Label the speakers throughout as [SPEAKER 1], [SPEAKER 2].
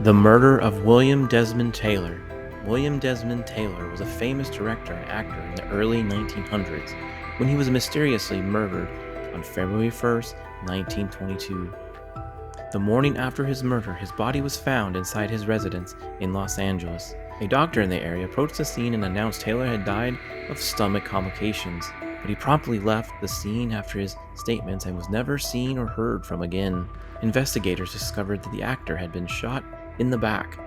[SPEAKER 1] The murder of William Desmond Taylor. William Desmond Taylor was a famous director and actor in the early 1900s when he was mysteriously murdered on February 1st, 1922. The morning after his murder, his body was found inside his residence in Los Angeles. A doctor in the area approached the scene and announced Taylor had died of stomach complications, but he promptly left the scene after his statements and was never seen or heard from again. Investigators discovered that the actor had been shot in the back.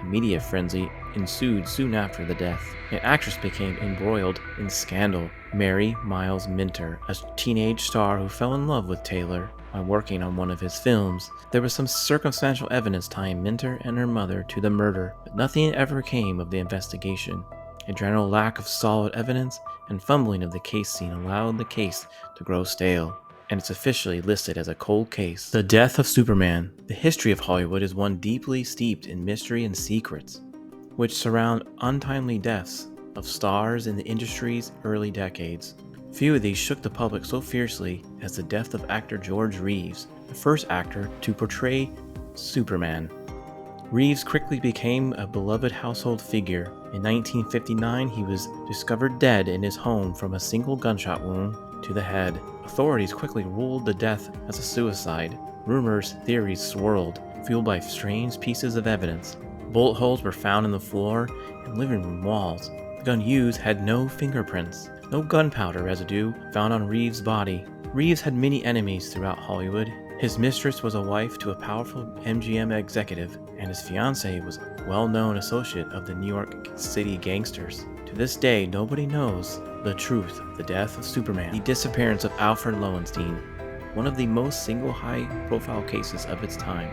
[SPEAKER 1] A media frenzy ensued soon after the death. An actress became embroiled in scandal. Mary Miles Minter, a teenage star who fell in love with Taylor while working on one of his films. There was some circumstantial evidence tying Minter and her mother to the murder, but nothing ever came of the investigation. A general lack of solid evidence and fumbling of the case scene allowed the case to grow stale, and it's officially listed as a cold case. The death of Superman. The history of Hollywood is one deeply steeped in mystery and secrets, which surround untimely deaths of stars in the industry's early decades. Few of these shook the public so fiercely as the death of actor George Reeves, the first actor to portray Superman. Reeves quickly became a beloved household figure. In 1959, he was discovered dead in his home from a single gunshot wound to the head. Authorities quickly ruled the death as a suicide. Rumors, theories swirled, fueled by strange pieces of evidence. Bullet holes were found in the floor and living room walls. The gun used had no fingerprints. No gunpowder residue found on Reeves' body. Reeves had many enemies throughout Hollywood. His mistress was a wife to a powerful MGM executive, and his fiancée was a well-known associate of the New York City gangsters. To this day, nobody knows the truth of the death of Superman. The disappearance of Alfred Loewenstein, one of the most single high-profile cases of its time.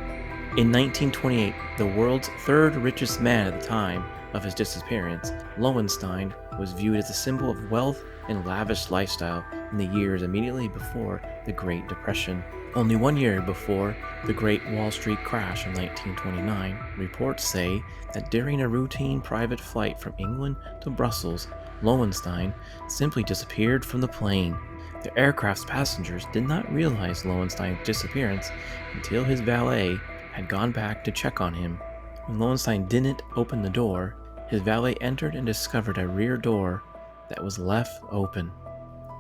[SPEAKER 1] In 1928, the world's third richest man at the time of his disappearance, Loewenstein was viewed as a symbol of wealth and lavish lifestyle in the years immediately before the Great Depression. Only 1 year before the Great Wall Street crash in 1929, reports say that during a routine private flight from England to Brussels, Loewenstein simply disappeared from the plane. The aircraft's passengers did not realize Loewenstein's disappearance until his valet had gone back to check on him. When Loewenstein didn't open the door, his valet entered and discovered a rear door that was left open.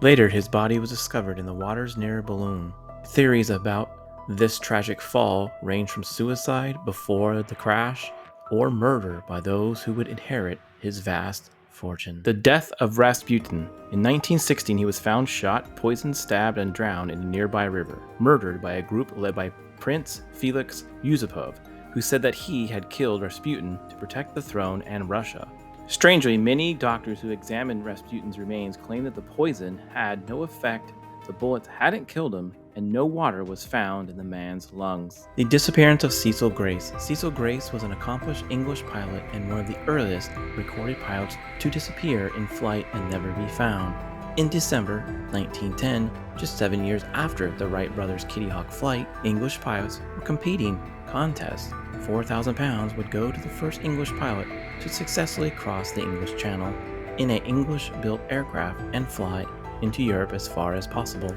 [SPEAKER 1] Later, his body was discovered in the waters near a balloon. Theories about this tragic fall range from suicide before the crash or murder by those who would inherit his vast fortune. The death of Rasputin. In 1916, he was found shot, poisoned, stabbed, and drowned in a nearby river, murdered by a group led by Prince Felix Yusupov, who said that he had killed Rasputin to protect the throne and Russia. Strangely, many doctors who examined Rasputin's remains claimed that the poison had no effect, the bullets hadn't killed him, and no water was found in the man's lungs. The disappearance of Cecil Grace. Cecil Grace was an accomplished English pilot and one of the earliest recorded pilots to disappear in flight and never be found. In December 1910, just 7 years after the Wright brothers' Kitty Hawk flight, English pilots were competing contests. £4,000 would go to the first English pilot to successfully cross the English Channel in an English-built aircraft and fly into Europe as far as possible,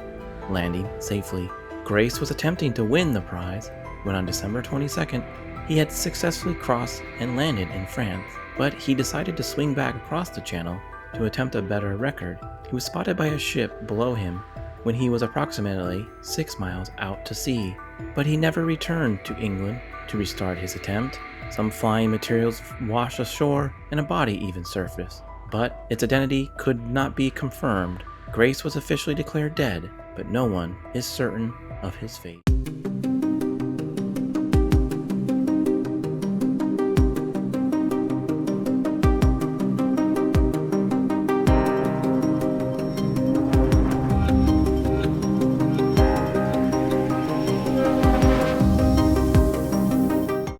[SPEAKER 1] landing safely. Grace was attempting to win the prize when on December 22nd, he had successfully crossed and landed in France, but he decided to swing back across the channel to attempt a better record. He was spotted by a ship below him when he was approximately 6 miles out to sea, but he never returned to England to restart his attempt. Some flying materials washed ashore and a body even surfaced, but its identity could not be confirmed. Grace was officially declared dead, but no one is certain of his fate.